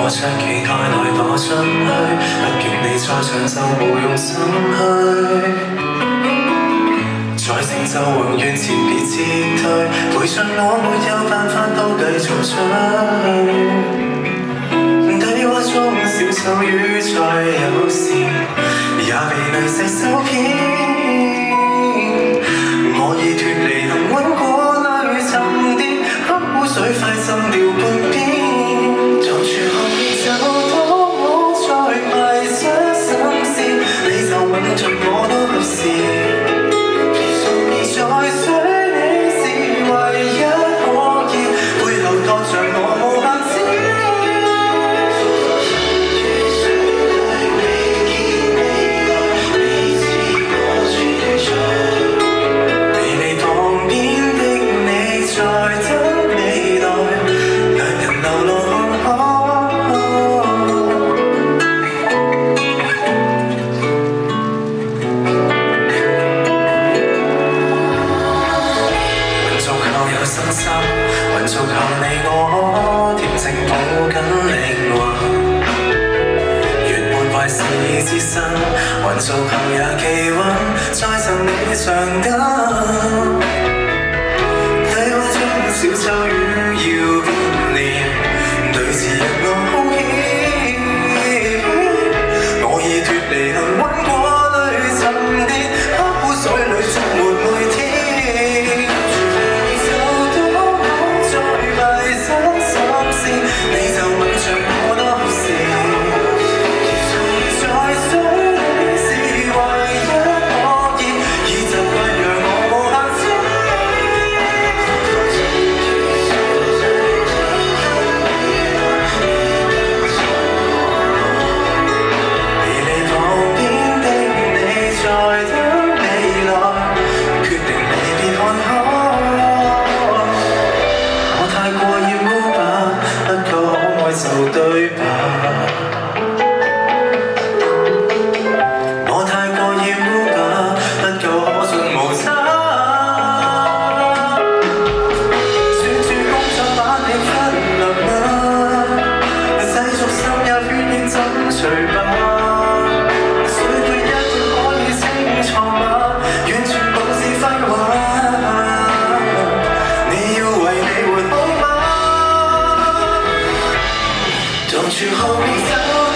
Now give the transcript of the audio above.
出期待來躲出去，畢竟你再長就無用心虛。在成就宏願前別撤退，陪着我沒有辦法都繼續追。對話中小丑魚再有時也被泥石手騙。我已脫離幸運過濾沉澱，黑污水快浸掉半邊。撞住後面就當我在迷失心思，你就吻着我都合時。在水你是唯一可以背後托着我無限知。被你旁邊的你在等未來，兩人流浪身心混足後你我恬靜抱緊靈魂，原本壞事之身，混足後也企穩，再贈你長根。對話中小丑魚要變臉，對峙人我空險。我已脫離幸運過濾沉澱，黑污水裡觸沒每天。就對吧？我太過厭吧，不夠可信無差。專注工作把你忽略嗎？世俗滲入血液怎除吧？水血一段可以清楚嗎？完全無視廢話。你要為你活好嗎？撞住後面走。